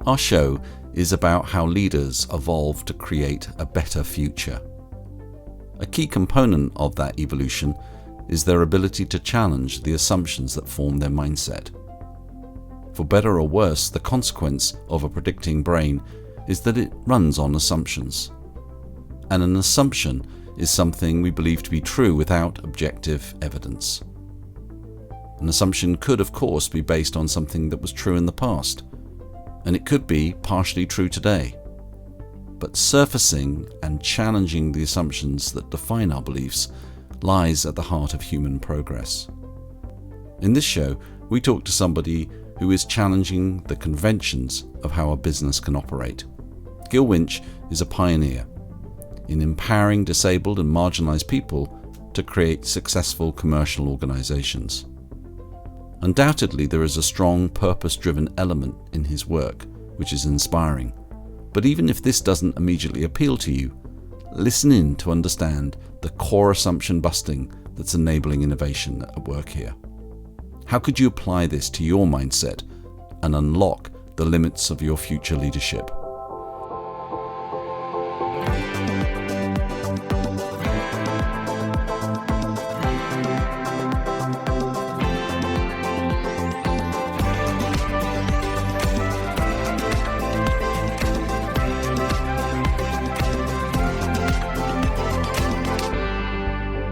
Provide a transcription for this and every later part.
Our show is about how leaders evolve to create a better future. A key component of that evolution is their ability to challenge the assumptions that form their mindset. For better or worse, the consequence of a predicting brain is that it runs on assumptions. And an assumption is something we believe to be true without objective evidence. An assumption could, of course, be based on something that was true in the past, and it could be partially true today. But surfacing and challenging the assumptions that define our beliefs lies at the heart of human progress. In this show, we talk to somebody who is challenging the conventions of how a business can operate. Gil Winch is a pioneer in empowering disabled and marginalized people to create successful commercial organizations. Undoubtedly, there is a strong purpose-driven element in his work, which is inspiring. But even if this doesn't immediately appeal to you, listen in to understand the core assumption busting that's enabling innovation at work here. How could you apply this to your mindset and unlock the limits of your future leadership?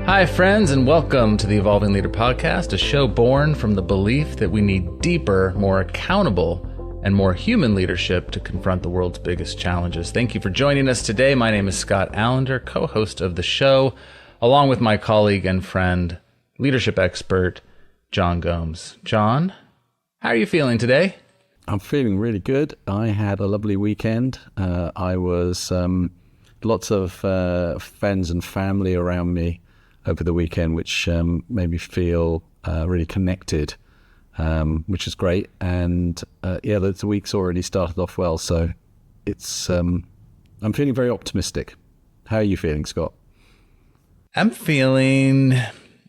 Hi, friends, and welcome to the Evolving Leader Podcast, a show born from the belief that we need deeper, more accountable, and more human leadership to confront the world's biggest challenges. Thank you for joining us today. My name is Scott Allender, co-host of the show, along with my colleague and friend, leadership expert, John Gomes. John, how are you feeling today? I'm feeling really good. I had a lovely weekend. I was lots of friends and family around me over the weekend, which made me feel really connected, which is great. And the week's already started off well, so it's I'm feeling very optimistic. How are you feeling, Scott? I'm feeling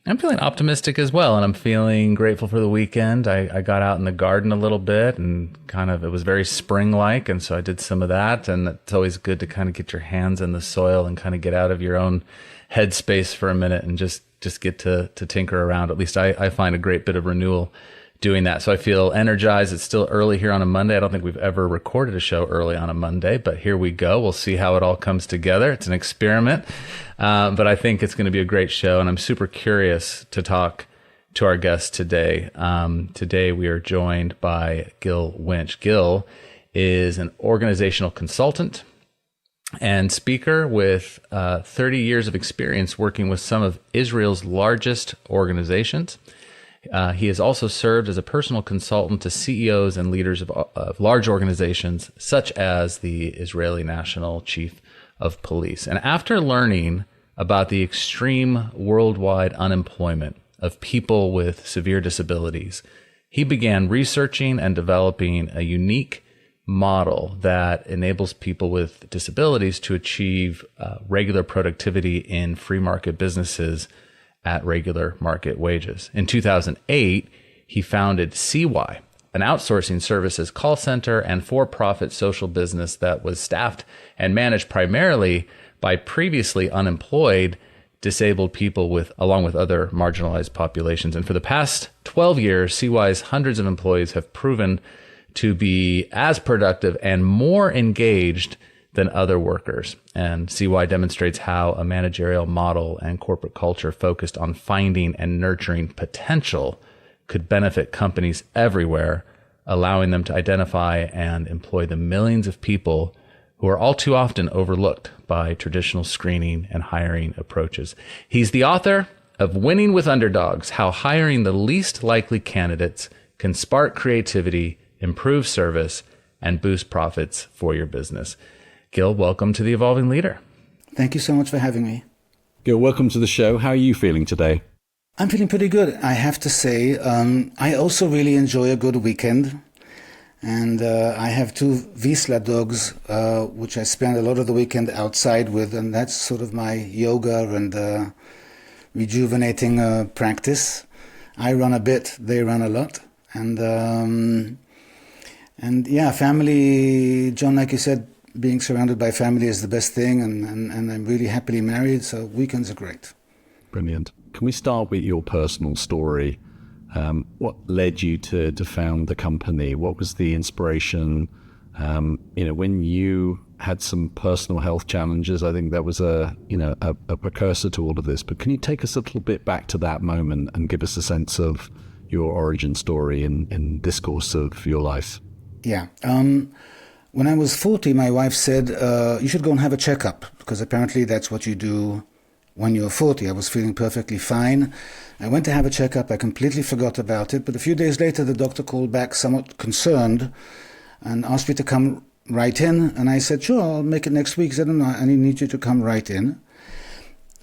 optimistic as well, and I'm feeling grateful for the weekend. I got out in the garden a little bit, and it was very spring-like, and so I did some of that, and it's always good to kind of get your hands in the soil and kind of get out of your own headspace for a minute and just get to tinker around. At least I find a great bit of renewal doing that. So I feel energized. It's still early here on a Monday. I don't think we've ever recorded a show early on a Monday, but here we go. We'll see how it all comes together. It's an experiment, but I think it's going to be a great show, and I'm super curious to talk to our guest today. Today we are joined by Gil Winch. Gil is an organizational consultant and speaker with 30 years of experience working with some of Israel's largest organizations. He has also served as a personal consultant to CEOs and leaders of large organizations, such as the Israeli National Chief of Police. And after learning about the extreme worldwide unemployment of people with severe disabilities, he began researching and developing a unique model that enables people with disabilities to achieve regular productivity in free market businesses at regular market wages. In 2008, he founded CY, an outsourcing services call center and for-profit social business that was staffed and managed primarily by previously unemployed disabled people along with other marginalized populations. And for the past 12 years, CY's hundreds of employees have proven to be as productive and more engaged than other workers. And CY demonstrates how a managerial model and corporate culture focused on finding and nurturing potential could benefit companies everywhere, allowing them to identify and employ the millions of people who are all too often overlooked by traditional screening and hiring approaches. He's the author of Winning with Underdogs: How Hiring the Least Likely Candidates Can Spark Creativity, Improve Service, and Boost Profits for Your Business. Gil, welcome to The Evolving Leader. Thank you so much for having me. Gil, welcome to the show. How are you feeling today? I'm feeling pretty good, I have to say. I also really enjoy a good weekend. And I have two Wiesla dogs, which I spend a lot of the weekend outside with. And that's sort of my yoga and rejuvenating practice. I run a bit, they run a lot. And And yeah, family, John, like you said, being surrounded by family is the best thing, and I'm really happily married, so weekends are great. Brilliant. Can we start with your personal story? What led you to found the company? What was the inspiration? When you had some personal health challenges, I think that was a precursor to all of this. But can you take us a little bit back to that moment and give us a sense of your origin story in this course of your life? Yeah. When I was 40, my wife said, you should go and have a checkup, because apparently that's what you do when you're 40. I was feeling perfectly fine. I went to have a checkup. I completely forgot about it. But a few days later, the doctor called back somewhat concerned and asked me to come right in. And I said, sure, I'll make it next week. He said, no, I need you to come right in.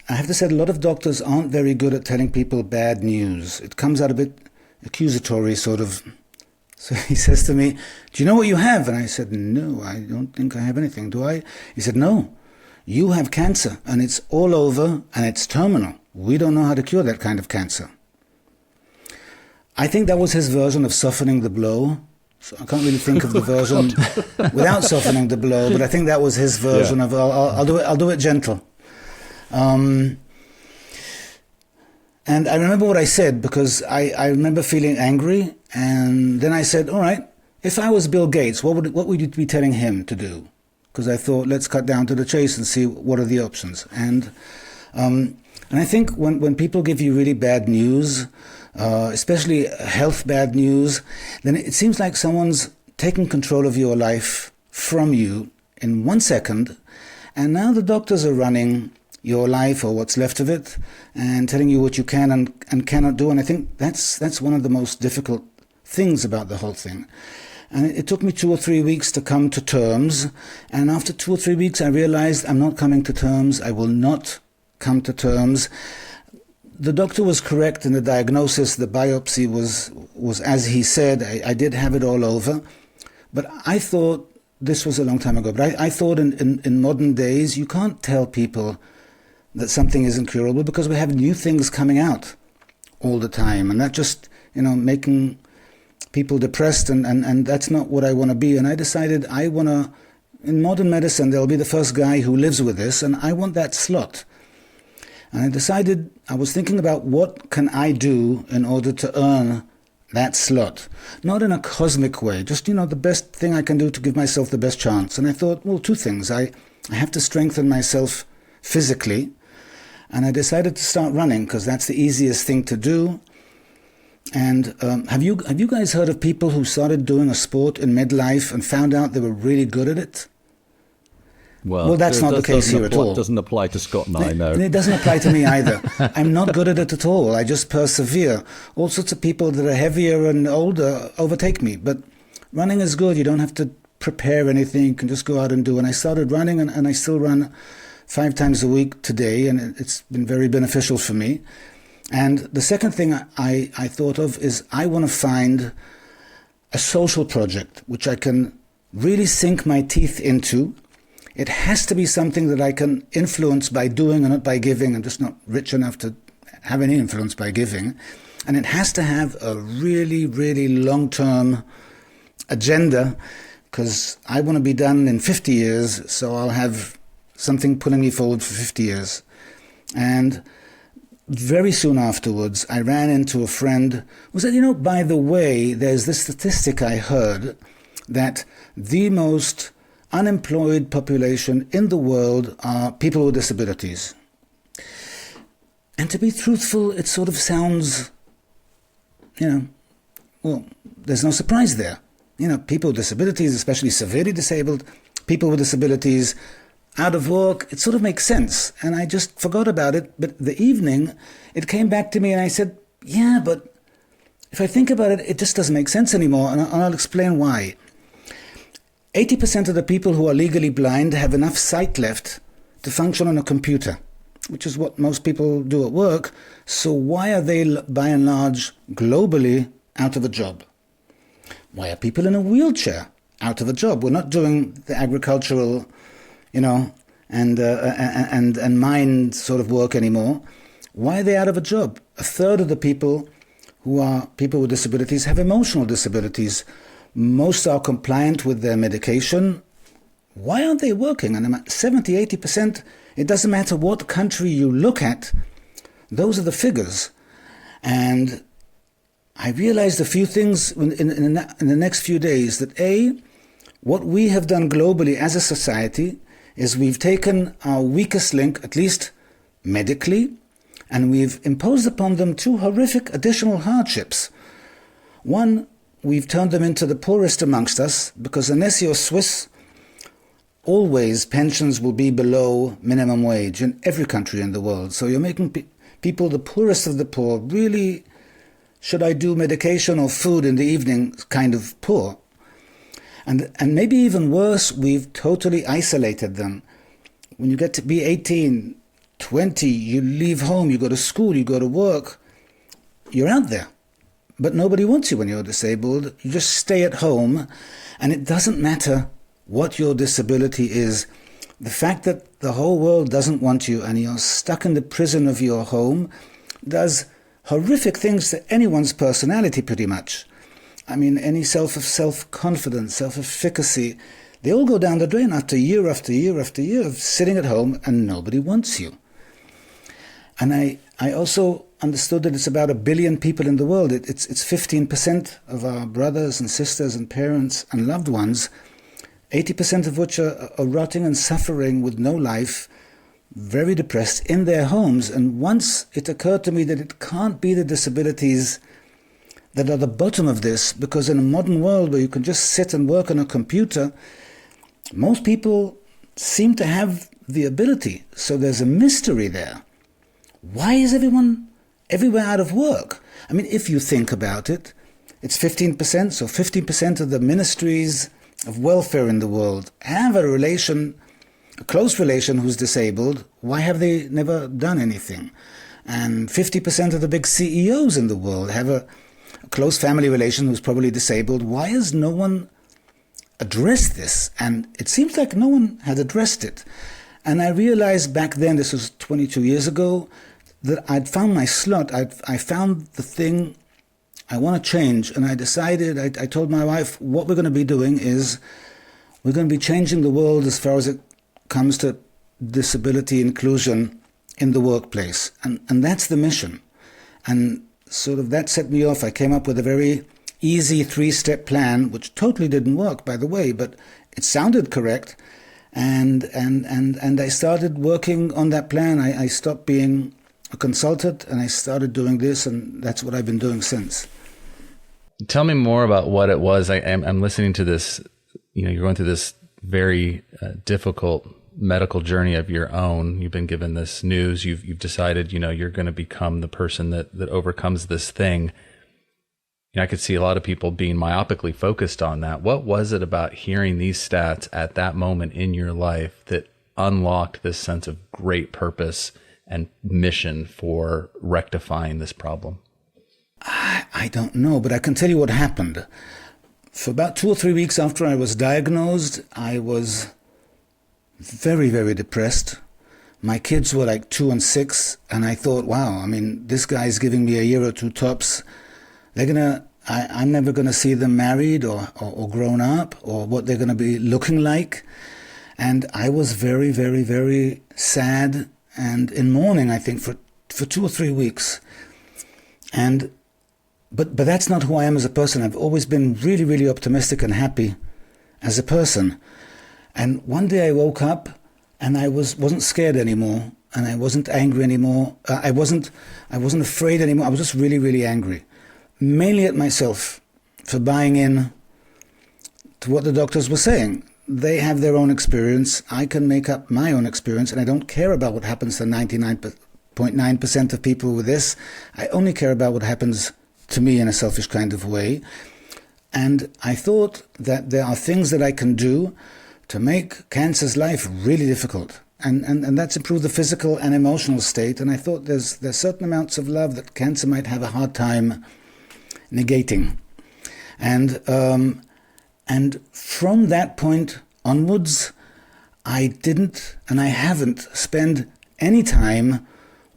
I have to say, a lot of doctors aren't very good at telling people bad news. It comes out a bit accusatory, sort of. So he says to me, do you know what you have? And I said, no, I don't think I have anything, do I? He said, no, you have cancer, and it's all over, and it's terminal. We don't know how to cure that kind of cancer. I think that was his version of softening the blow. So I can't really think of the version without softening the blow, but I think that was his version of, I'll do it gentle. And I remember what I said, because I remember feeling angry, and then I said, all right, if I was Bill Gates, what would you be telling him to do? Because I thought, let's cut down to the chase and see what are the options. And I think when people give you really bad news, especially health bad news, then it seems like someone's taking control of your life from you in 1 second, and now the doctors are running your life, or what's left of it, and telling you what you can and cannot do. And I think that's one of the most difficult things about the whole thing. And it took me 2 or 3 weeks to come to terms. And after 2 or 3 weeks, I realized I'm not coming to terms. I will not come to terms. The doctor was correct in the diagnosis. The biopsy was as he said. I did have it all over. But I thought, this was a long time ago, but I thought in modern days, you can't tell people that something isn't curable, because we have new things coming out all the time. And that just, making people depressed, and that's not what I want to be. And I decided I want to, in modern medicine, there'll be the first guy who lives with this, and I want that slot. And I decided, I was thinking about what can I do in order to earn that slot. Not in a cosmic way, just, the best thing I can do to give myself the best chance. And I thought, well, 2 things. I have to strengthen myself physically, and I decided to start running, because that's the easiest thing to do. And have you guys heard of people who started doing a sport in midlife and found out they were really good at it? Well, that's not the case here at all. It doesn't apply to Scott and I, no. It doesn't apply to me either. I'm not good at it at all. I just persevere. All sorts of people that are heavier and older overtake me. But running is good. You don't have to prepare anything. You can just go out and do. And I started running, and I still run 5 times a week today, and it's been very beneficial for me. And the second thing I thought of is I want to find a social project which I can really sink my teeth into. It has to be something that I can influence by doing and not by giving. I'm just not rich enough to have any influence by giving. And it has to have a really, really long-term agenda, because I want to be done in 50 years, so I'll have something pulling me forward for 50 years. And very soon afterwards, I ran into a friend who said, by the way, there's this statistic I heard that the most unemployed population in the world are people with disabilities. And to be truthful, it sort of sounds, well, there's no surprise there. People with disabilities, especially severely disabled, people with disabilities, out of work, it sort of makes sense. And I just forgot about it. But the evening, it came back to me, and I said, yeah, but if I think about it, it just doesn't make sense anymore. And I'll explain why. 80% of the people who are legally blind have enough sight left to function on a computer, which is what most people do at work. So why are they, by and large, globally out of a job? Why are people in a wheelchair out of a job? We're not doing the agricultural, and mine sort of work anymore. Why are they out of a job? 1/3 of the people who are people with disabilities have emotional disabilities. Most are compliant with their medication. Why aren't they working? And 70, 80%, it doesn't matter what country you look at, those are the figures. And I realized a few things in the next few days, that what we have done globally as a society is we've taken our weakest link, at least medically, and we've imposed upon them two horrific additional hardships. One, we've turned them into the poorest amongst us, because unless you're Swiss, always pensions will be below minimum wage in every country in the world. So you're making people the poorest of the poor, really, should I do medication or food in the evening, kind of poor. And maybe even worse, we've totally isolated them. When you get to be 18, 20, you leave home, you go to school, you go to work, you're out there. But nobody wants you when you're disabled. You just stay at home, and it doesn't matter what your disability is. The fact that the whole world doesn't want you and you're stuck in the prison of your home does horrific things to anyone's personality, pretty much. I mean, any self-confidence, self-efficacy, they all go down the drain after year after year after year of sitting at home and nobody wants you. And I also understood that it's about 1 billion people in the world. It's 15% of our brothers and sisters and parents and loved ones, 80% of which are rotting and suffering with no life, very depressed in their homes. And once it occurred to me that it can't be the disabilities that are the bottom of this, because in a modern world where you can just sit and work on a computer, most people seem to have the ability. So there's a mystery there. Why is everyone everywhere out of work? I mean, if you think about it, it's 15%, so 15% of the ministries of welfare in the world have a close relation who's disabled. Why have they never done anything? And 50% of the big CEOs in the world have a close family relation who's probably disabled. Why has no one addressed this? And it seems like no one had addressed it. And I realized back then, this was 22 years ago, that I'd found my slot. I found the thing I want to change. And I decided, I told my wife, what we're going to be doing is we're going to be changing the world as far as it comes to disability inclusion in the workplace. And that's the mission. And sort of that set me off. I came up with a very easy 3-step plan, which totally didn't work, by the way, but it sounded correct. And I started working on that plan. I stopped being a consultant and I started doing this, and that's what I've been doing since. Tell me more about what it was. I'm listening to this, you're going through this very difficult medical journey of your own. You've been given this news. You've decided, you're going to become the person that overcomes this thing. I could see a lot of people being myopically focused on that. What was it about hearing these stats at that moment in your life that unlocked this sense of great purpose and mission for rectifying this problem? I don't know, but I can tell you what happened. For about 2 or 3 weeks after I was diagnosed, I was very, very depressed. My kids were like 2 and 6, and I thought, wow, this guy's giving me a year or two tops. I'm never gonna see them married or grown up, or what they're gonna be looking like. And I was very, very, very sad and in mourning, I think, for 2 or 3 weeks. But that's not who I am as a person. I've always been really, really optimistic and happy as a person. And one day I woke up and I wasn't scared anymore, and I wasn't angry anymore. I wasn't afraid anymore. I was just really, really angry, mainly at myself for buying in to what the doctors were saying. They have their own experience. I can make up my own experience, and I don't care about what happens to 99.9% of people with this. I only care about what happens to me in a selfish kind of way. And I thought that there are things that I can do to make cancer's life really difficult. And that's improve the physical and emotional state. And I thought there's certain amounts of love that cancer might have a hard time negating. And from that point onwards, I didn't and I haven't spent any time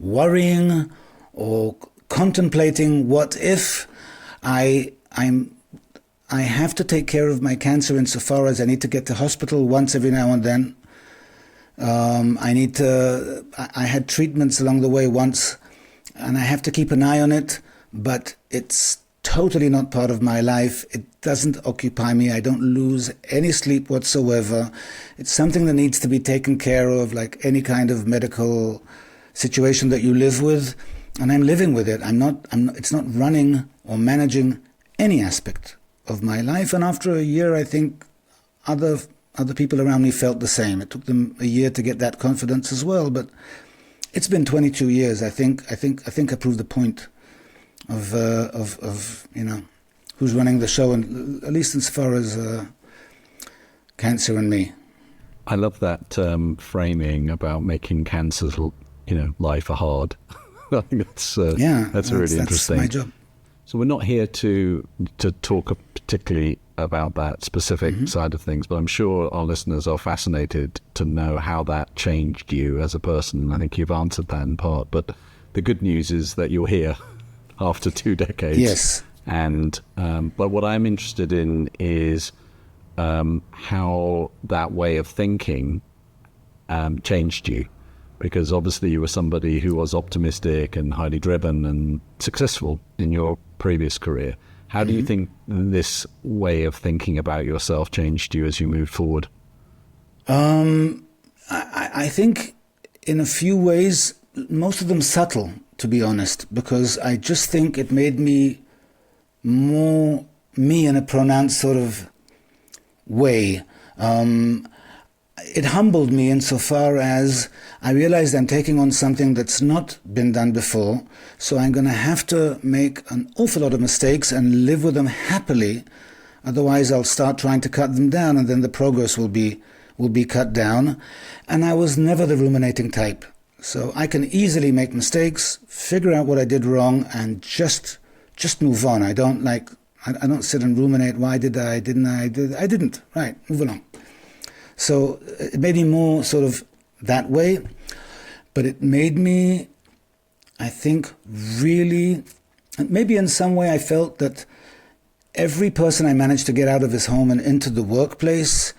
worrying or contemplating what if. I'm I have to take care of my cancer insofar as I need to get to hospital once every now and then. I had treatments along the way once, and I have to keep an eye on it, but it's totally not part of my life. It doesn't occupy me. I don't lose any sleep whatsoever. It's something that needs to be taken care of, like any kind of medical situation that you live with, and I'm living with it. It's not running or managing any aspect of my life. And after a year, I think other people around me felt the same. It took them a year to get that confidence as well, but it's been 22 years. I think I proved the point of who's running the show, and at least as far as cancer and me. I love that framing about making cancer's life hard. I think that's really interesting. That's my job. So we're not here to talk particularly about that specific side of things, but I'm sure our listeners are fascinated to know how that changed you as a person. I think you've answered that in part, but the good news is that you're here after 2 decades. Yes. And but what I'm interested in is how that way of thinking changed you. Because obviously you were somebody who was optimistic and highly driven and successful in your previous career. How do you think this way of thinking about yourself changed you as you moved forward? I think in a few ways, most of them subtle, to be honest, because I just think it made me more me in a pronounced sort of way. It humbled me insofar as I realized I'm taking on something that's not been done before, so I'm going to have to make an awful lot of mistakes and live with them happily. Otherwise, I'll start trying to cut them down, and then the progress will be cut down. And I was never the ruminating type, so I can easily make mistakes, figure out what I did wrong, and just move on. I don't sit and ruminate. Why did I? Didn't I? I didn't. Right, move along. So it made me more sort of that way, but it made me, I think, really, maybe in some way I felt that every person I managed to get out of his home and into the workplace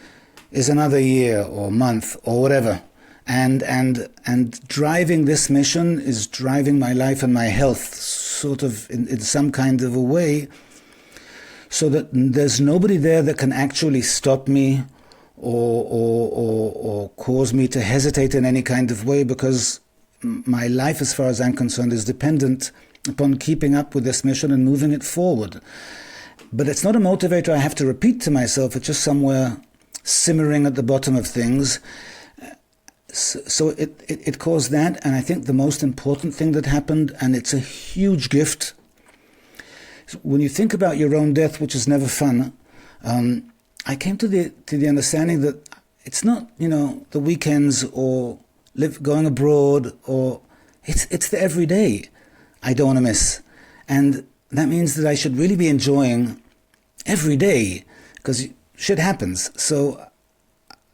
is another year or month or whatever. And driving this mission is driving my life and my health sort of in some kind of a way, so that there's nobody there that can actually stop me or cause me to hesitate in any kind of way, because my life, as far as I'm concerned, is dependent upon keeping up with this mission and moving it forward. But it's not a motivator I have to repeat to myself. It's just somewhere simmering at the bottom of things. So it caused that, and I think the most important thing that happened, and it's a huge gift, when you think about your own death, which is never fun, I came to the understanding that it's not, the weekends or going abroad, or it's the everyday I don't want to miss. And that means that I should really be enjoying every day, because shit happens. So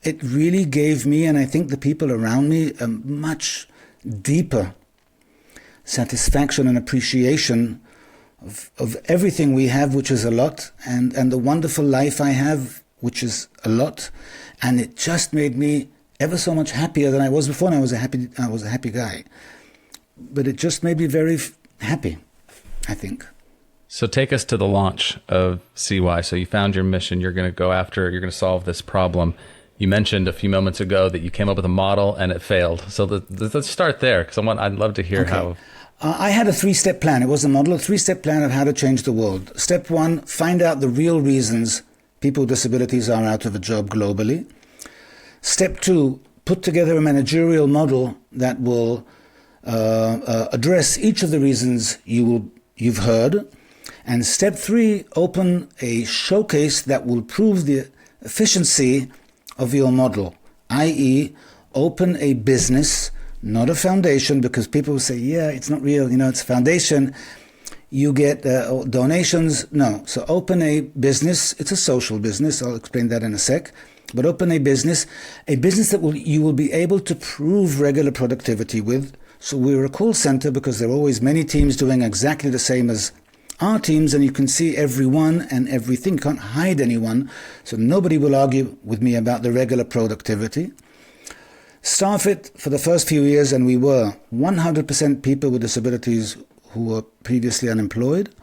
it really gave me, and I think the people around me, a much deeper satisfaction and appreciation of everything we have, which is a lot, and the wonderful life I have, which is a lot. And it just made me ever so much happier than I was before. And I was a happy guy, but it just made me very happy, I think. So take us to the launch of CY. So you found your mission. You're going to solve this problem. You mentioned a few moments ago that you came up with a model and it failed. So let's start there, because I'd love to hear how. I had a 3-step plan. It was a model, a 3-step plan of how to change the world. Step 1, find out the real reasons people with disabilities are out of a job globally. Step 2, put together a managerial model that will address each of the reasons you've heard. And step 3, open a showcase that will prove the efficiency of your model, i.e., open a business, not a foundation, because people will say, yeah, it's not real, it's a foundation. You get donations. No. So open a business. It's a social business. I'll explain that in a sec. But open a business that you will be able to prove regular productivity with. So we're a call center because there are always many teams doing exactly the same as our teams, and you can see everyone and everything. You can't hide anyone, so nobody will argue with me about the regular productivity. Staff it for the first few years, and we were 100% people with disabilities who were previously unemployed,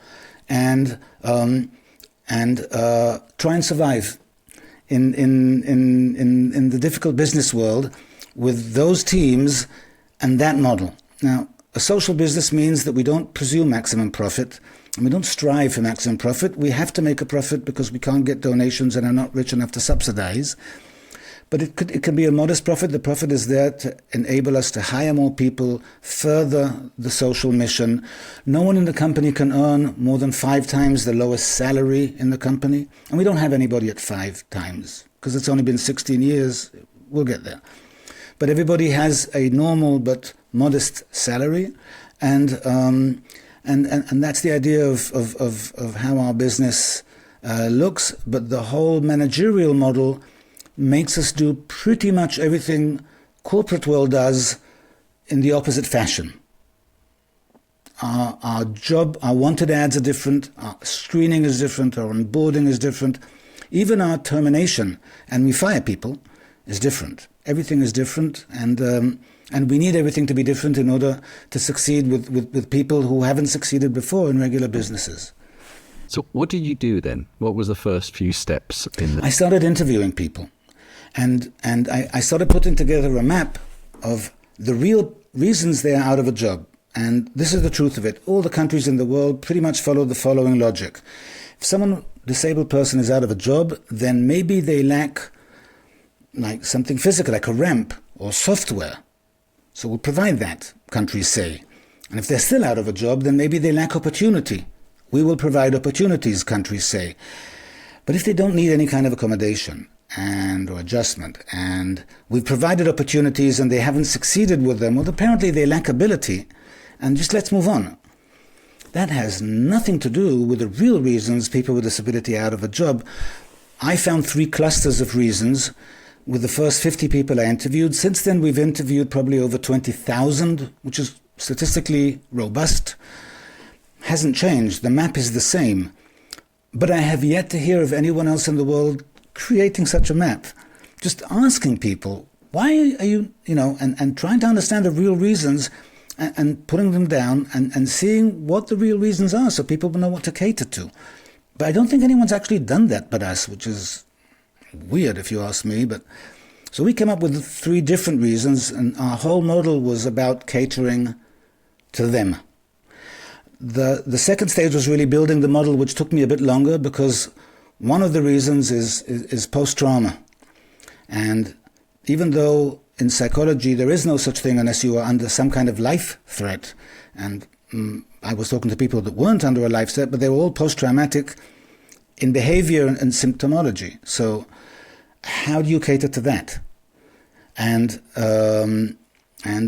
and try and survive in the difficult business world with those teams and that model. Now, a social business means that we don't pursue maximum profit, and we don't strive for maximum profit. We have to make a profit because we can't get donations and are not rich enough to subsidize. But it can be a modest profit. The profit is there to enable us to hire more people, further the social mission. No one in the company can earn more than 5 times the lowest salary in the company. And we don't have anybody at 5 times because it's only been 16 years. We'll get there. But everybody has a normal but modest salary. And that's the idea of how our business looks. But the whole managerial model makes us do pretty much everything corporate world does in the opposite fashion. Our job, our wanted ads are different, our screening is different, our onboarding is different, even our termination, and we fire people, is different. Everything is different, and we need everything to be different in order to succeed with people who haven't succeeded before in regular businesses. So what did you do then? What was the first few steps in I started interviewing people. And I started putting together a map of the real reasons they are out of a job. And this is the truth of it. All the countries in the world pretty much follow the following logic. If someone, disabled person, is out of a job, then maybe they lack like something physical, like a ramp or software. So we'll provide that, countries say. And if they're still out of a job, then maybe they lack opportunity. We will provide opportunities, countries say. But if they don't need any kind of accommodation, or adjustment, and we've provided opportunities and they haven't succeeded with them, well, apparently they lack ability, and just let's move on. That has nothing to do with the real reasons people with disability are out of a job. I found 3 clusters of reasons with the first 50 people I interviewed. Since then, we've interviewed probably over 20,000, which is statistically robust. Hasn't changed. The map is the same. But I have yet to hear of anyone else in the world creating such a map, just asking people, why are you, and trying to understand the real reasons and putting them down and seeing what the real reasons are so people will know what to cater to. But I don't think anyone's actually done that but us, which is weird if you ask me. But so we came up with 3 different reasons, and our whole model was about catering to them. The second stage was really building the model, which took me a bit longer because one of the reasons is post-trauma. And even though in psychology there is no such thing unless you are under some kind of life threat, and I was talking to people that weren't under a life threat, but they were all post-traumatic in behavior and symptomology. So how do you cater to that? And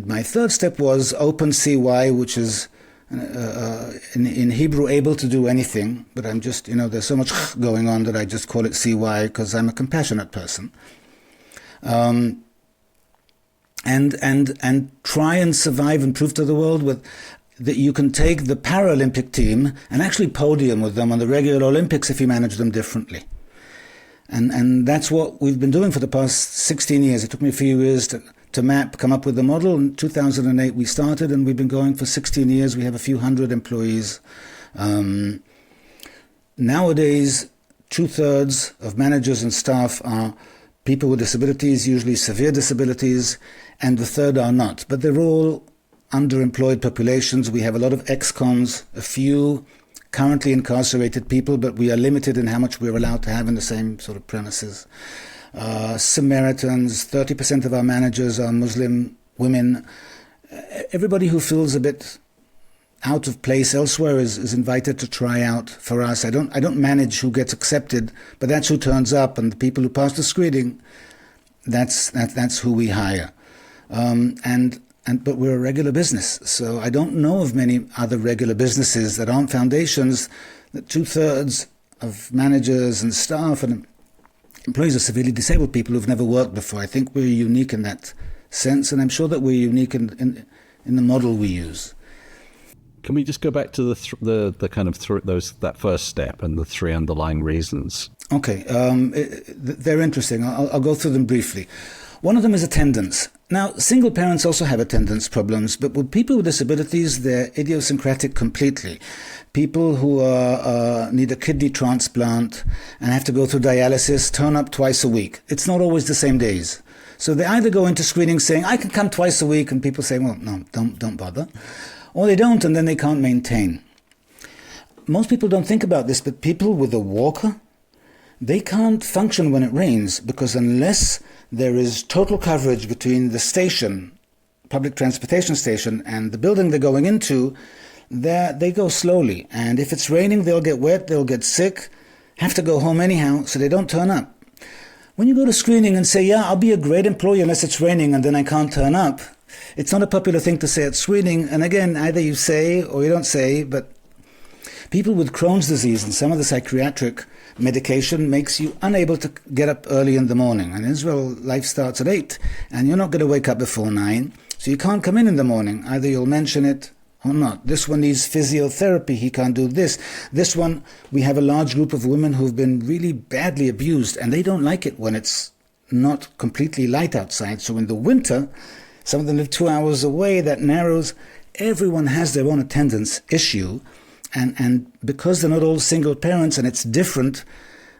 my third step was open CY, which is in Hebrew, able to do anything, but I'm just, there's so much going on that I just call it CY because I'm a compassionate person. And try and survive and prove to the world that you can take the Paralympic team and actually podium with them on the regular Olympics if you manage them differently. And that's what we've been doing for the past 16 years. It took me a few years to come up with the model. In 2008 we started, and we've been going for 16 years. We have a few hundred employees. Nowadays, 2/3 of managers and staff are people with disabilities, usually severe disabilities, and the third are not. But they're all underemployed populations. We have a lot of ex-cons, a few currently incarcerated people, but we are limited in how much we're allowed to have in the same sort of premises. Samaritans, 30% of our managers are Muslim women. Everybody who feels a bit out of place elsewhere is invited to try out for us. I don't manage who gets accepted, but that's who turns up, and the people who pass the screening, that's who we hire. But we're a regular business, so I don't know of many other regular businesses that aren't foundations that 2/3 of managers and staff and employees are severely disabled people who've never worked before. I think we're unique in that sense, and I'm sure that we're unique in the model we use. Can we just go back to the kind of that first step and the three underlying reasons? Okay, they're interesting. I'll go through them briefly. One of them is attendance. Now, single parents also have attendance problems, but with people with disabilities, they're idiosyncratic completely. People who need a kidney transplant and have to go through dialysis turn up twice a week. It's not always the same days. So they either go into screening saying, I can come twice a week, and people say, well, no, don't bother. Or they don't, and then they can't maintain. Most people don't think about this, but people with a walker, they can't function when it rains, because unless there is total coverage between the station, public transportation station, and the building they're going into, they go slowly. And if it's raining, they'll get wet, they'll get sick, have to go home anyhow, so they don't turn up. When you go to screening and say, yeah, I'll be a great employee unless it's raining and then I can't turn up, it's not a popular thing to say at screening. And again, either you say or you don't say, but people with Crohn's disease and some of the psychiatric medication makes you unable to get up early in the morning. And in Israel, life starts at 8, and you're not going to wake up before 9, so you can't come in the morning. Either you'll mention it or not. This one needs physiotherapy, he can't do this. This one, we have a large group of women who've been really badly abused, and they don't like it when it's not completely light outside. So in the winter, some of them live 2 hours away, that narrows. Everyone has their own attendance issue. And because they're not all single parents and it's different,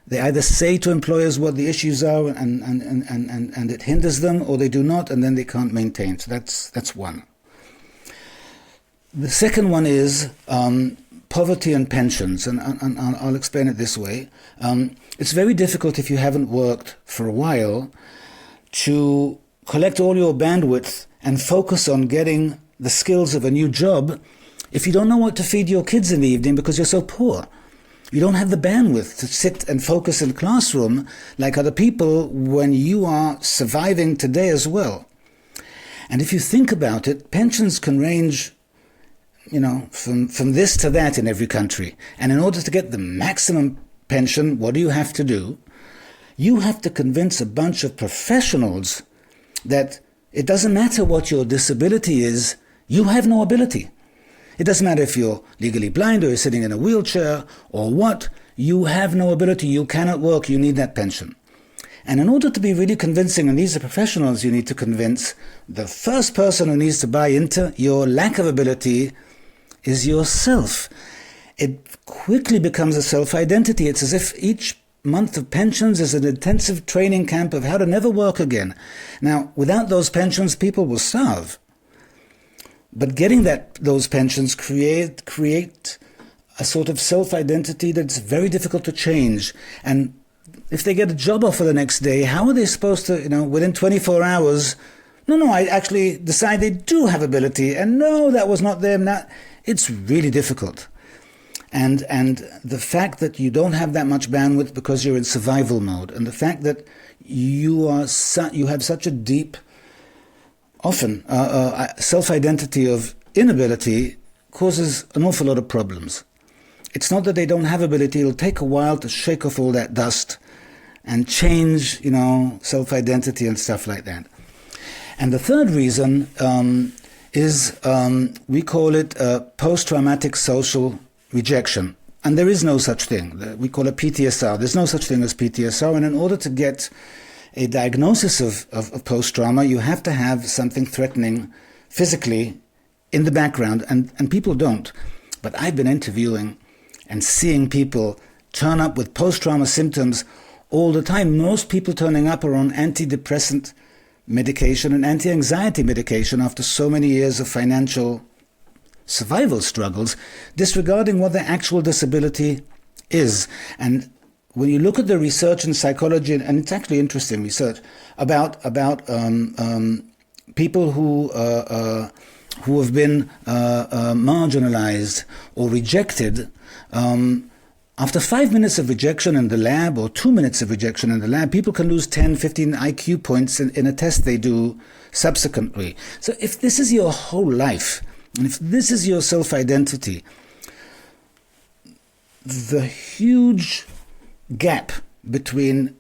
they either say to employers what the issues are and it hinders them, or they do not, and then they can't maintain. So that's one. The second one is poverty and pensions, and I'll explain it this way. It's very difficult if you haven't worked for a while to collect all your bandwidth and focus on getting the skills of a new job if you don't know what to feed your kids in the evening because you're so poor. You don't have the bandwidth to sit and focus in a classroom like other people when you are surviving today as well. And if you think about it, pensions can range, from this to that in every country. And in order to get the maximum pension, what do you have to do? You have to convince a bunch of professionals that it doesn't matter what your disability is, you have no ability. It doesn't matter if you're legally blind or you're sitting in a wheelchair or what, you have no ability, you cannot work, you need that pension. And in order to be really convincing, and these are professionals you need to convince, the first person who needs to buy into your lack of ability is yourself. It quickly becomes a self-identity. It's as if each month of pensions is an intensive training camp of how to never work again. Now, without those pensions, people will starve. But getting those pensions create a sort of self-identity that's very difficult to change. And if they get a job offer the next day, how are they supposed to, within 24 hours, no, I actually decide they do have ability, and no, that was not them. Now, it's really difficult. And the fact that you don't have that much bandwidth because you're in survival mode, and the fact that you have such a deep, often self-identity of inability causes an awful lot of problems. It's not that they don't have ability. It'll take a while to shake off all that dust and change, self-identity and stuff like that. And the third reason is we call it post-traumatic social rejection. And there is no such thing. We call it PTSR. There's no such thing as PTSR. And in order to get a diagnosis of post-trauma, you have to have something threatening physically in the background, and people don't. But I've been interviewing and seeing people turn up with post-trauma symptoms all the time. Most people turning up are on antidepressant medication and anti-anxiety medication after so many years of financial survival struggles, disregarding what their actual disability is. And when you look at the research in psychology, and it's actually interesting research about people who have been marginalized or rejected, after 5 minutes of rejection in the lab or 2 minutes of rejection in the lab, people can lose 10, 15 IQ points in a test they do subsequently. So if this is your whole life, and if this is your self-identity, the huge gap between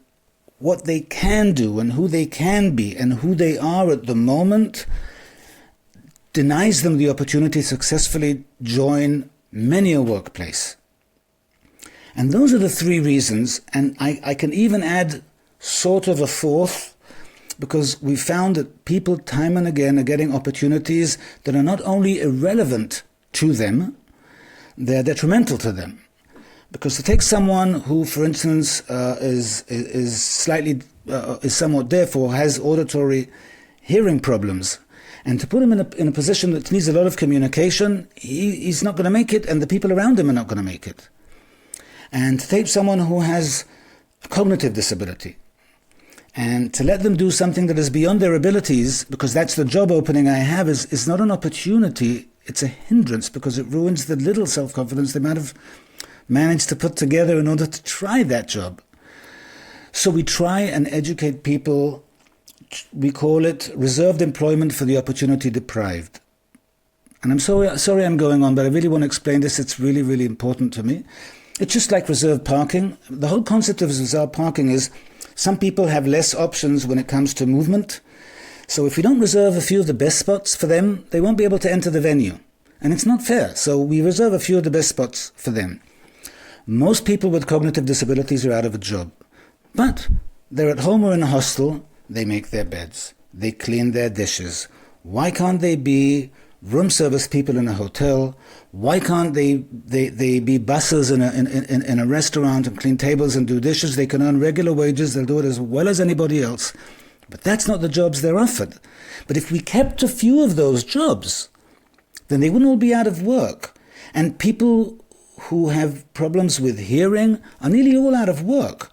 what they can do and who they can be and who they are at the moment denies them the opportunity to successfully join many a workplace. And those are the three reasons, and I can even add sort of a fourth, because we found that people time and again are getting opportunities that are not only irrelevant to them, they're detrimental to them. Because to take someone who, for instance, is somewhat deaf or has auditory hearing problems, and to put him in a position that needs a lot of communication, he's not going to make it, and the people around him are not going to make it. And to take someone who has a cognitive disability, and to let them do something that is beyond their abilities, because that's the job opening I have, is not an opportunity, it's a hindrance, because it ruins the little self-confidence they might have managed to put together in order to try that job. So we try and educate people. We call it reserved employment for the opportunity deprived. And I'm sorry I'm going on, but I really want to explain this. It's really, really important to me. It's just like reserved parking. The whole concept of reserved parking is some people have less options when it comes to movement. So if we don't reserve a few of the best spots for them, they won't be able to enter the venue. And it's not fair. So we reserve a few of the best spots for them. Most people with cognitive disabilities are out of a job. But they're at home or in a hostel. They make their beds. They clean their dishes. Why can't they be room service people in a hotel? Why can't they be bussers in a restaurant and clean tables and do dishes? They can earn regular wages. They'll do it as well as anybody else. But that's not the jobs they're offered. But if we kept a few of those jobs, then they wouldn't all be out of work. And people who have problems with hearing are nearly all out of work.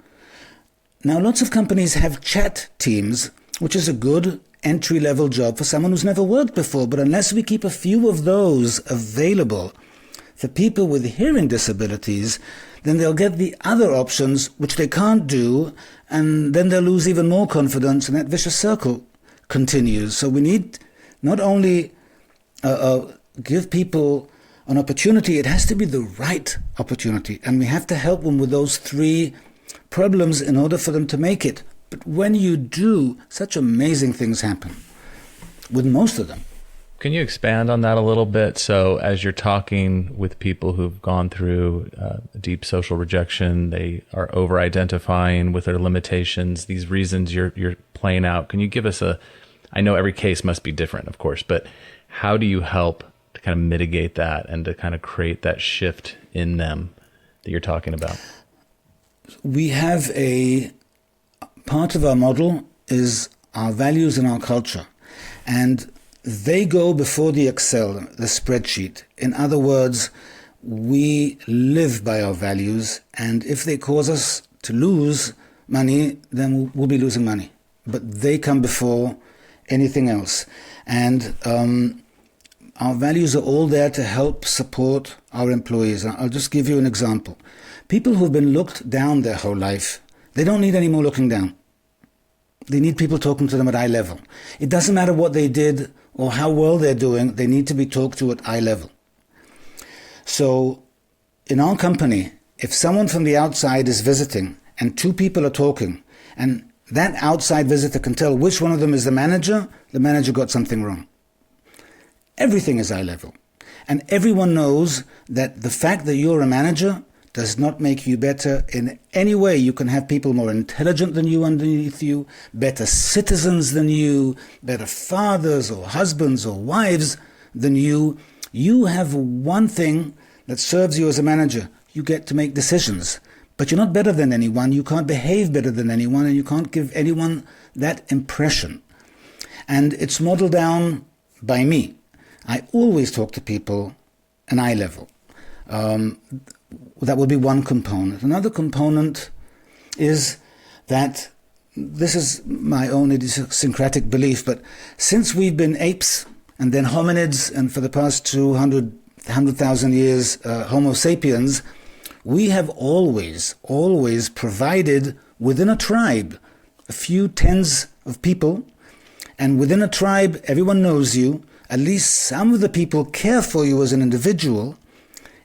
Now, lots of companies have chat teams, which is a good entry-level job for someone who's never worked before. But unless we keep a few of those available for people with hearing disabilities, then they'll get the other options, which they can't do, and then they'll lose even more confidence, and that vicious circle continues. So we need not only give people an opportunity, it has to be the right opportunity, and we have to help them with those three problems in order for them to make it. But when you do, such amazing things happen with most of them. Can you expand on that a little bit? So as you're talking with people who've gone through deep social rejection, they are over-identifying with their limitations, these reasons you're playing out. Can you give us I know every case must be different, of course, but how do you help to kind of mitigate that and to kind of create that shift in them that you're talking about? We have part of our model is our values and our culture. And they go before the Excel, the spreadsheet. In other words, we live by our values, and if they cause us to lose money, then we'll be losing money. But they come before anything else. And our values are all there to help support our employees. I'll just give you an example. People who've been looked down their whole life, they don't need any more looking down. They need people talking to them at eye level. It doesn't matter what they did or how well they're doing, they need to be talked to at eye level. So in our company, if someone from the outside is visiting and two people are talking, and that outside visitor can tell which one of them is the manager got something wrong. Everything is eye level. And everyone knows that the fact that you're a manager does not make you better in any way. You can have people more intelligent than you underneath you, better citizens than you, better fathers or husbands or wives than you. You have one thing that serves you as a manager. You get to make decisions. But you're not better than anyone. You can't behave better than anyone, and you can't give anyone that impression. And it's modeled down by me. I always talk to people an eye level. That would be one component. Another component is that this is my own idiosyncratic belief, but since we've been apes and then hominids, and for the past 100,000 years, Homo sapiens, we have always provided within a tribe a few tens of people, and within a tribe, everyone knows you. At least some of the people care for you as an individual.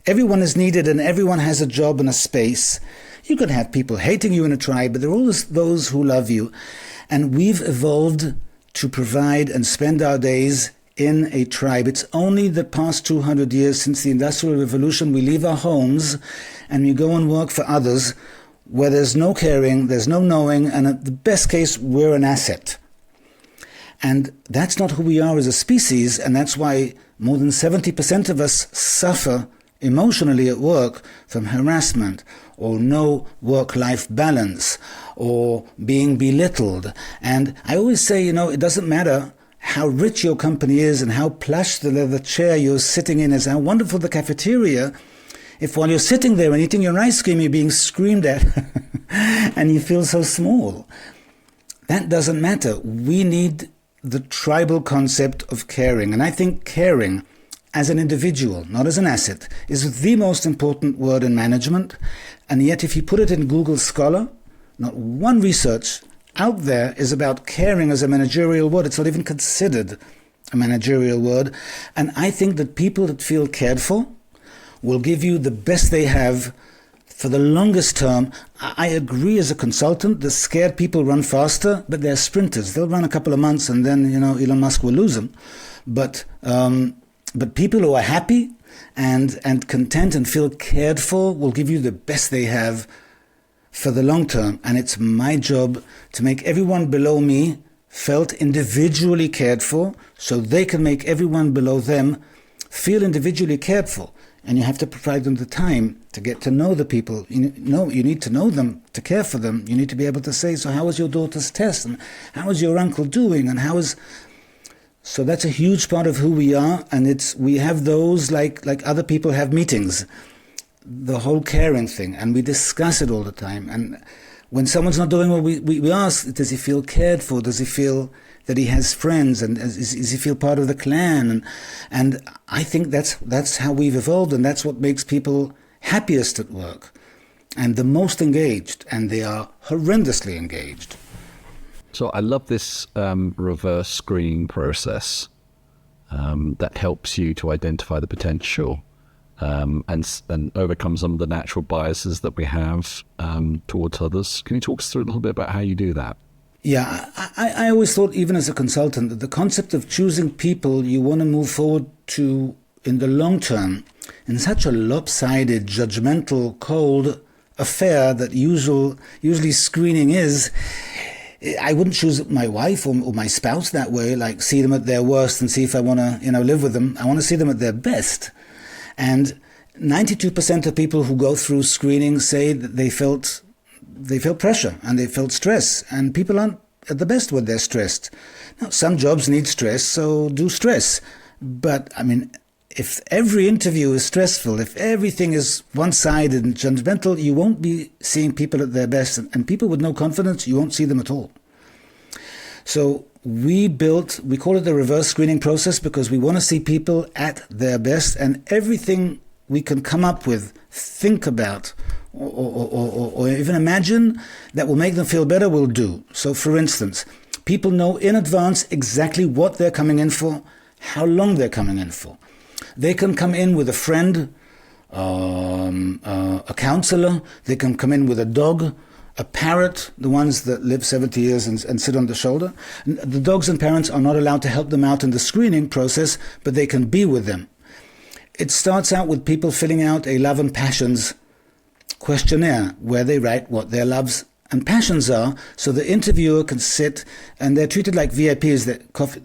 Everyone is needed and everyone has a job and a space. You can have people hating you in a tribe, but there are always those who love you. And we've evolved to provide and spend our days in a tribe. It's only the past 200 years since the Industrial Revolution we leave our homes and we go and work for others where there's no caring, there's no knowing, and at the best case, we're an asset. And that's not who we are as a species, and that's why more than 70% of us suffer emotionally at work from harassment or no work-life balance or being belittled. And I always say, it doesn't matter how rich your company is and how plush the leather chair you're sitting in is, how wonderful the cafeteria, if while you're sitting there and eating your ice cream, you're being screamed at and you feel so small. That doesn't matter. We need the tribal concept of caring. And I think caring as an individual, not as an asset, is the most important word in management. And yet if you put it in Google Scholar, not one research out there is about caring as a managerial word. It's not even considered a managerial word. And I think that people that feel cared for will give you the best they have for the longest term. I agree as a consultant, the scared people run faster, but they're sprinters. They'll run a couple of months and then, Elon Musk will lose them. But people who are happy and content and feel cared for will give you the best they have for the long term. And it's my job to make everyone below me felt individually cared for so they can make everyone below them feel individually cared for. And you have to provide them the time to get to know the people. You need to know them to care for them. You need to be able to say, so how was your daughter's test? And how is your uncle doing? And so that's a huge part of who we are. And we have those like other people have meetings, the whole caring thing. And we discuss it all the time. And when someone's not doing well, we ask, does he feel cared for? Does he feel that he has friends, and does he feel part of the clan? And I think that's how we've evolved, and that's what makes people happiest at work and the most engaged, and they are horrendously engaged. So I love this reverse screening process that helps you to identify the potential and overcome some of the natural biases that we have towards others. Can you talk us through a little bit about how you do that? Yeah, I always thought, even as a consultant, that the concept of choosing people you want to move forward to in the long term in such a lopsided, judgmental, cold affair that usually screening is, I wouldn't choose my wife or my spouse that way, like see them at their worst and see if I want to live with them. I want to see them at their best. And 92% of people who go through screening say that they felt pressure and they felt stress, and people aren't at the best when they're stressed. Now, some jobs need stress, so do stress. But, if every interview is stressful, if everything is one-sided and judgmental, you won't be seeing people at their best. And people with no confidence, you won't see them at all. So we call it the reverse screening process because we want to see people at their best, and everything we can come up with, think about, or even imagine that will make them feel better, will do. So, for instance, people know in advance exactly what they're coming in for, how long they're coming in for. They can come in with a friend, a counselor. They can come in with a dog, a parrot, the ones that live 70 years and sit on the shoulder. The dogs and parents are not allowed to help them out in the screening process, but they can be with them. It starts out with people filling out a love and passions questionnaire where they write what their loves and passions are, so the interviewer can sit, and they're treated like VIPs.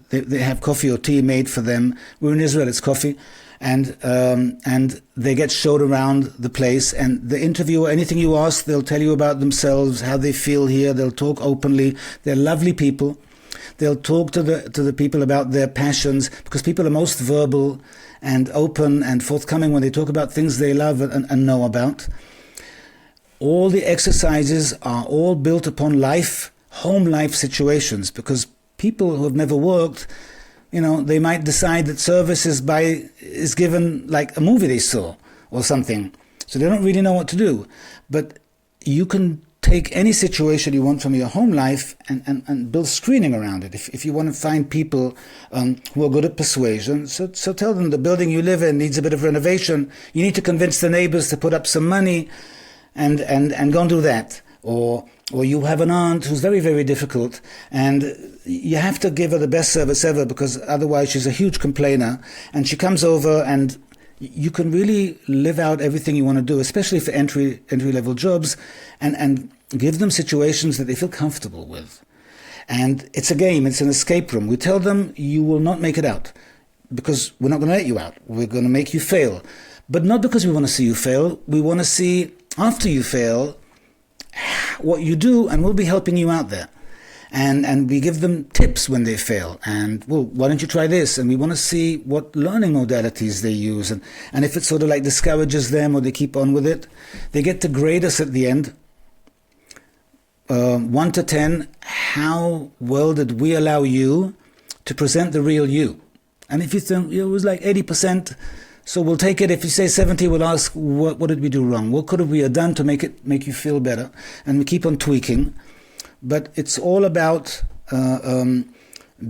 They have coffee or tea made for them. We're in Israel, it's coffee. And they get showed around the place, and the interviewer, anything you ask, they'll tell you about themselves, how they feel here. They'll talk openly. They're lovely people. They'll talk to the people about their passions, because people are most verbal and open and forthcoming when they talk about things they love and know about. All the exercises are all built upon home life situations, because people who have never worked, they might decide that service is given like a movie they saw or something. So they don't really know what to do. But you can take any situation you want from your home life and build screening around it. If you want to find people who are good at persuasion, so tell them the building you live in needs a bit of renovation. You need to convince the neighbors to put up some money and go and do that. Or Or you have an aunt who's very, very difficult, and you have to give her the best service ever because otherwise she's a huge complainer, and she comes over and you can really live out everything you want to do, especially for entry-level jobs, and give them situations that they feel comfortable with. And it's a game, it's an escape room. We tell them you will not make it out because we're not going to let you out. We're going to make you fail. But not because we want to see you fail. We want to see, after you fail, what you do, and we'll be helping you out there. And we give them tips when they fail. And, well, why don't you try this? And we want to see what learning modalities they use. And if it sort of like discourages them or they keep on with it, they get to grade us at the end. 1 to 10, how well did we allow you to present the real you? And if you think it was like 80%, so we'll take it. If you say 70, we'll ask, what did we do wrong? What could we have done to make you feel better? And we keep on tweaking. But it's all about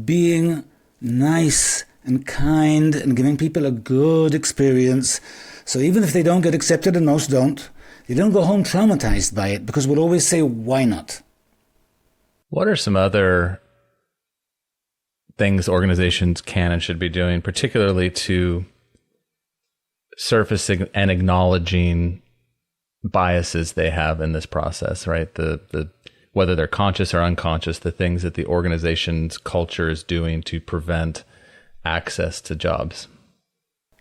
being nice and kind and giving people a good experience. So even if they don't get accepted, and most don't, they don't go home traumatized by it, because we'll always say, why not? What are some other things organizations can and should be doing, particularly to surfacing and acknowledging biases they have in this process, right? The whether they're conscious or unconscious, the things that the organization's culture is doing to prevent access to jobs.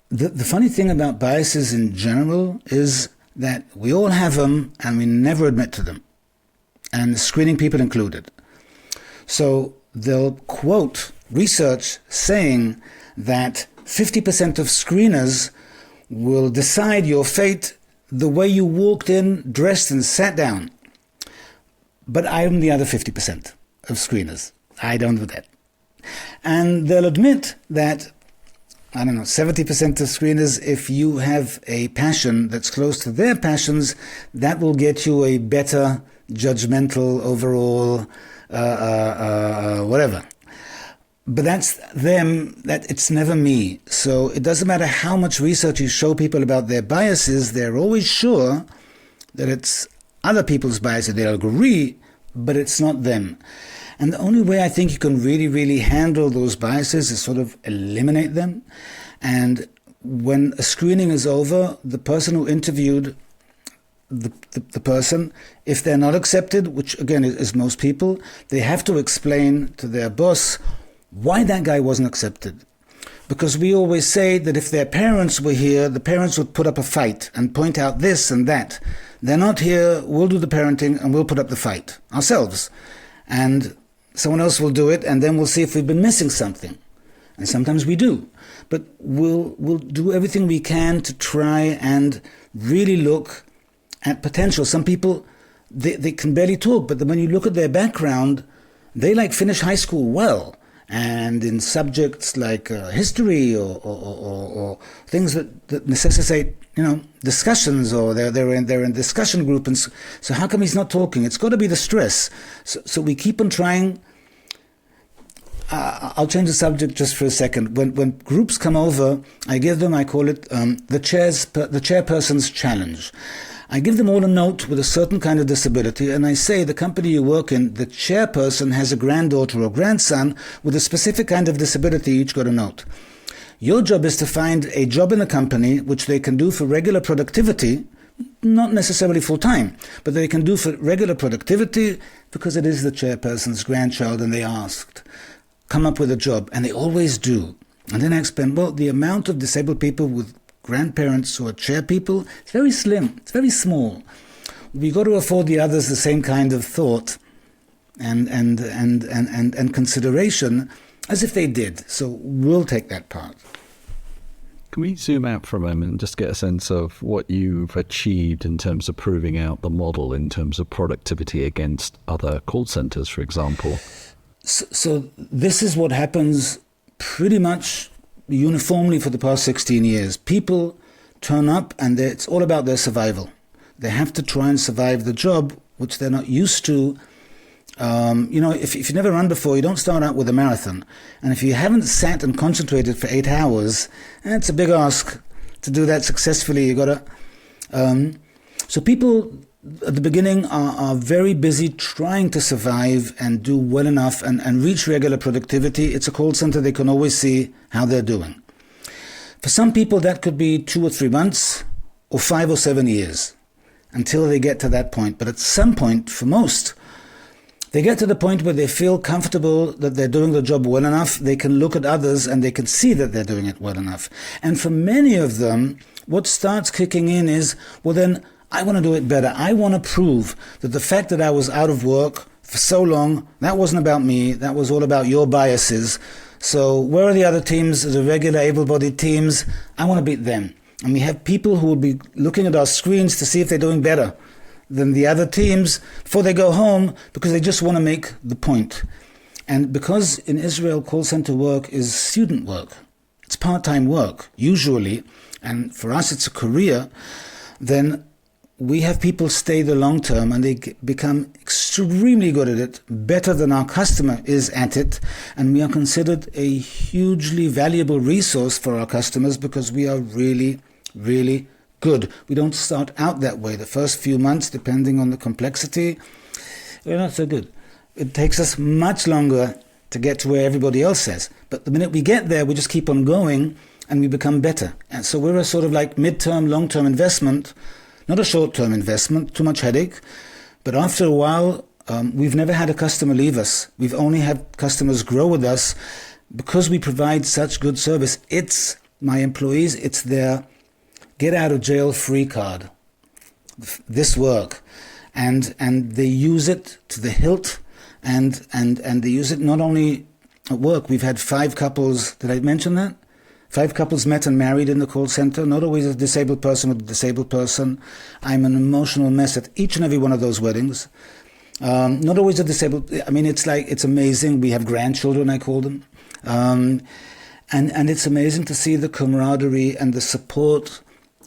The funny thing about biases in general is that we all have them and we never admit to them, and screening people included. So they'll quote research saying that 50% of screeners will decide your fate the way you walked in, dressed, and sat down. But I'm the other 50% of screeners. I don't do that. And they'll admit that, 70% of screeners, if you have a passion that's close to their passions, that will get you a better judgmental overall, whatever. But that's them, that it's never me. So it doesn't matter how much research you show people about their biases, they're always sure that it's other people's biases. They'll agree, but it's not them. And the only way I think you can really, really handle those biases is sort of eliminate them. And when a screening is over, the person who interviewed the person, if they're not accepted, which again is most people, they have to explain to their boss why that guy wasn't accepted. Because we always say that if their parents were here, the parents would put up a fight and point out this and that. They're not here, we'll do the parenting and we'll put up the fight ourselves. And someone else will do it, and then we'll see if we've been missing something. And sometimes we do. But we'll do everything we can to try and really look at potential. Some people, they can barely talk, but when you look at their background, they finish high school well. And in subjects like history or things that necessitate, discussions, or they're in discussion group. And so how come he's not talking? It's got to be the stress. So we keep on trying. I'll change the subject just for a second. When groups come over, I call it the chairperson's challenge. I give them all a note with a certain kind of disability, and I say the company you work in, the chairperson has a granddaughter or grandson with a specific kind of disability, each got a note. Your job is to find a job in the company which they can do for regular productivity, not necessarily full-time, but they can do for regular productivity because it is the chairperson's grandchild and they asked. Come up with a job, and they always do. And then I explain, the amount of disabled people with grandparents who are chair people, it's very slim, it's very small. We got to afford the others the same kind of thought and consideration as if they did. So we'll take that part. Can we zoom out for a moment and just get a sense of what you've achieved in terms of proving out the model in terms of productivity against other call centers, for example? So this is what happens pretty much uniformly for the past 16 years. People turn up and it's all about their survival. They have to try and survive the job, which they're not used to. If you've never run before, you don't start out with a marathon. And if you haven't sat and concentrated for 8 hours, it's a big ask to do that successfully. You got to. So people at the beginning are very busy trying to survive and do well enough and reach regular productivity. It's a call center. They can always see how they're doing. For some people, that could be 2 or 3 months or 5 or 7 years until they get to that point. But at some point, for most, they get to the point where they feel comfortable that they're doing the job well enough. They can look at others and they can see that they're doing it well enough. And for many of them, what starts kicking in is, well, then I want to do it better. I want to prove that the fact that I was out of work for so long, that wasn't about me. That was all about your biases. So where are the other teams, the regular able-bodied teams? I want to beat them. And we have people who will be looking at our screens to see if they're doing better than the other teams before they go home, because they just want to make the point. And because in Israel, call center work is student work, it's part-time work, usually, and for us it's a career, then we have people stay the long term and they become extremely good at it, better than our customer is at it, and we are considered a hugely valuable resource for our customers because we are really, really good. We don't start out that way. The first few months, depending on the complexity, we're not so good. It takes us much longer to get to where everybody else is. But the minute we get there, we just keep on going and we become better. And so we're a sort of like mid-term, long-term investment, not a short-term investment, too much headache. But after a while, we've never had a customer leave us. We've only had customers grow with us because we provide such good service. It's my employees, it's their get-out-of-jail-free card, this work. And they use it to the hilt, and they use it not only at work. We've had 5 couples, did I mention that? 5 couples met and married in the call center, not always a disabled person with a disabled person. I'm an emotional mess at each and every one of those weddings. Not always a disabled, I mean, it's amazing. We have grandchildren, I call them. And it's amazing to see the camaraderie and the support.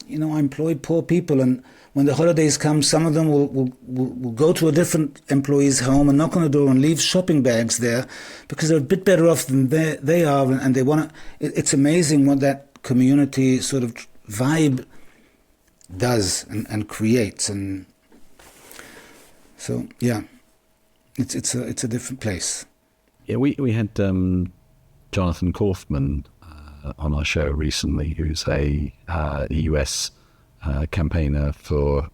You know, I employ poor people, and when the holidays come, some of them will go to a different employee's home and knock on the door and leave shopping bags there because they're a bit better off than they are, and they want to. It's amazing what that community sort of vibe does and creates, and so yeah, it's a different place. Yeah, we had Jonathan Kaufman on our show recently, who's a US campaigner for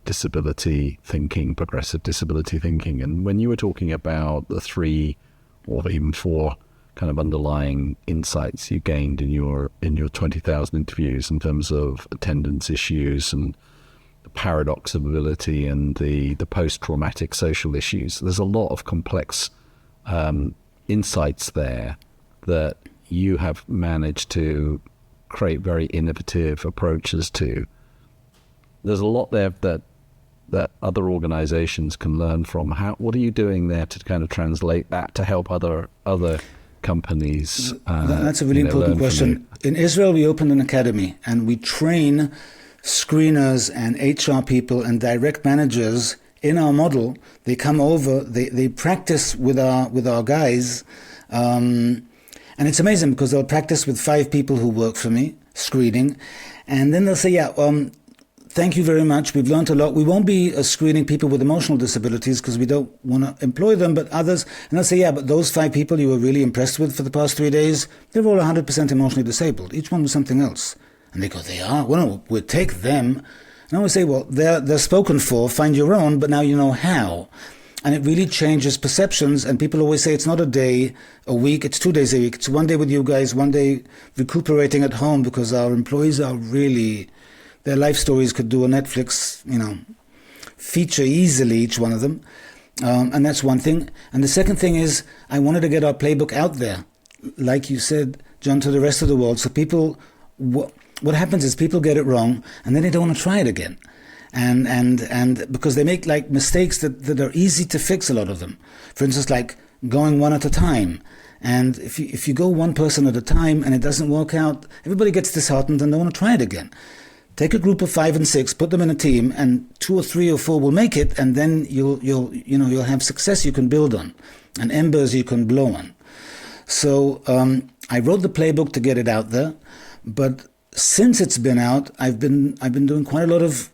disability thinking, progressive disability thinking. And when you were talking about the 3 or even 4 kind of underlying insights you gained in your 20,000 interviews in terms of attendance issues and the paradox of ability and the post-traumatic social issues, there's a lot of complex insights there that you have managed to create very innovative approaches to. There's a lot there that other organizations can learn from. What are you doing there to kind of translate that to help other companies? That's a really important question. In Israel, we opened an academy and we train screeners and HR people and direct managers in our model. They come over, they practice with our guys. And it's amazing because they'll practice with 5 people who work for me, screening, and then they'll say, thank you very much, we've learned a lot. We won't be screening people with emotional disabilities because we don't want to employ them, but others. And they'll say, but those 5 people you were really impressed with for the past 3 days, they're all 100% emotionally disabled. Each one was something else. And they go, they are? Well, no, we'll take them. And I always say, well, they're spoken for, find your own, but now you know how. And it really changes perceptions. And people always say it's not a day, a week, it's 2 days a week. It's 1 day with you guys, 1 day recuperating at home, because our employees are really, their life stories could do a Netflix, feature easily, each one of them. And that's one thing. And the second thing is I wanted to get our playbook out there, like you said, John, to the rest of the world. So people, what happens is people get it wrong and then they don't want to try it again. And because they make like mistakes that are easy to fix, a lot of them. For instance, like going one at a time. And if you go one person at a time and it doesn't work out, everybody gets disheartened and they want to try it again. Take a group of 5 and 6, put them in a team, and 2 or 3 or 4 will make it, and then you'll have success you can build on, and embers you can blow on. So I wrote the playbook to get it out there, but since it's been out, I've been doing quite a lot of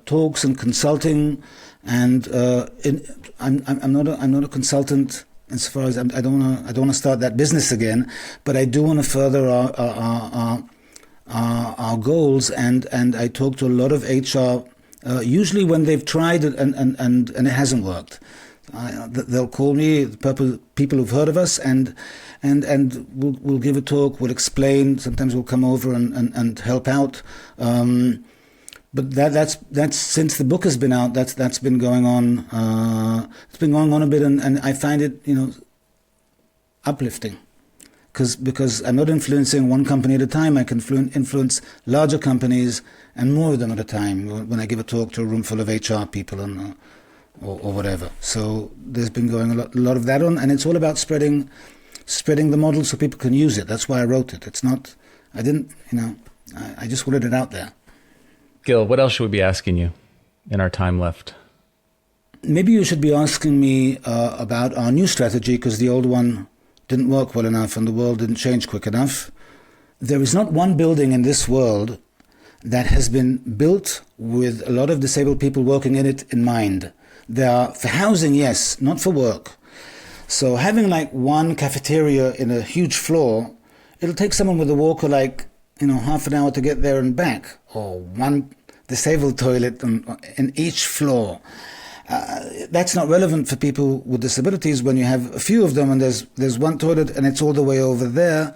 talks and consulting, and I'm not a consultant as far as I don't want to start that business again, but I do want to further our goals, and I talk to a lot of HR usually when they've tried it and it hasn't worked. They'll call me, people who've heard of us, and we'll give a talk, we'll explain. Sometimes we'll come over and help out. But that's since the book has been out. That's been going on. It's been going on a bit, and I find it uplifting, because I'm not influencing one company at a time. I can influence larger companies and more of them at a time when I give a talk to a room full of HR people or whatever. So there's been going a lot of that on, and it's all about spreading the model so people can use it. That's why I wrote it. It's not, I just wanted it out there. Gil, what else should we be asking you in our time left? Maybe you should be asking me about our new strategy, because the old one didn't work well enough and the world didn't change quick enough. There is not one building in this world that has been built with a lot of disabled people working in it in mind. They are for housing, yes, not for work. So having like one cafeteria in a huge floor, it'll take someone with a walker half an hour to get there and back, or one disabled toilet in each floor. That's not relevant for people with disabilities when you have a few of them and there's one toilet and it's all the way over there.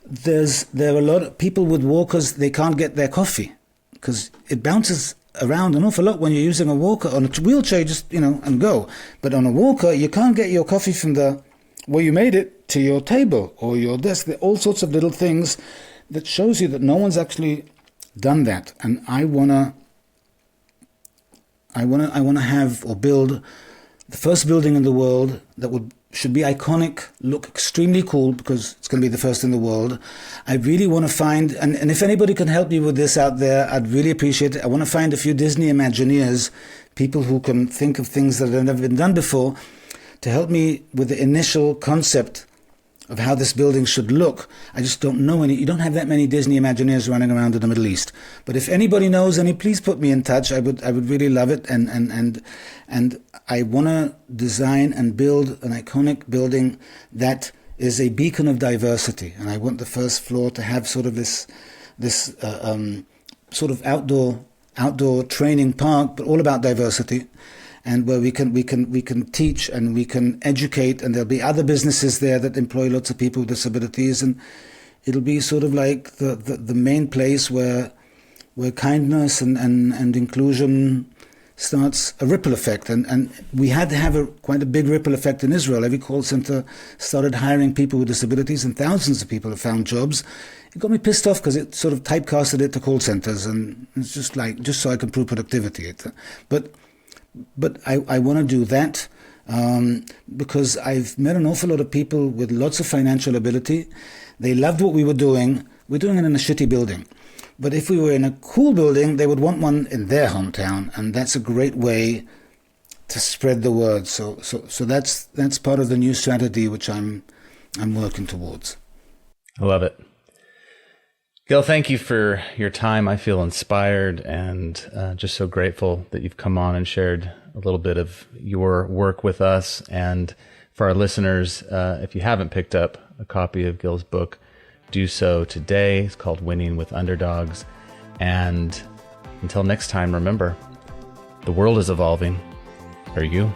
There are a lot of people with walkers, they can't get their coffee because it bounces around an awful lot when you're using a walker. On a wheelchair, you just, and go. But on a walker, you can't get your coffee from where you made it to your table or your desk. There are all sorts of little things that shows you that no one's actually done that. And I wanna have or build the first building in the world that should be iconic, look extremely cool, because it's going to be the first in the world. I really want to find, and if anybody can help me with this out there, I'd really appreciate it. I want to find a few Disney Imagineers, people who can think of things that have never been done before, to help me with the initial concept of how this building should look. I just don't know any. You don't have that many Disney Imagineers running around in the Middle East. But if anybody knows any, please put me in touch. I would really love it. And I want to design and build an iconic building that is a beacon of diversity. And I want the first floor to have sort of this sort of outdoor training park, but all about diversity. And where we can teach and we can educate, and there'll be other businesses there that employ lots of people with disabilities, and it'll be sort of like the main place where kindness and inclusion starts a ripple effect. And we had to have quite a big ripple effect in Israel. Every call center started hiring people with disabilities, and thousands of people have found jobs. It got me pissed off because it sort of typecasted it to call centers, and it's just so I can prove productivity. But I want to do that because I've met an awful lot of people with lots of financial ability. They loved what we were doing. We're doing it in a shitty building. But if we were in a cool building, they would want one in their hometown. And that's a great way to spread the word. So that's part of the new strategy which I'm working towards. I love it. Gil, thank you for your time. I feel inspired and just so grateful that you've come on and shared a little bit of your work with us. And for our listeners, if you haven't picked up a copy of Gil's book, do so today. It's called Winning with Underdogs. And until next time, remember, the world is evolving. Are you?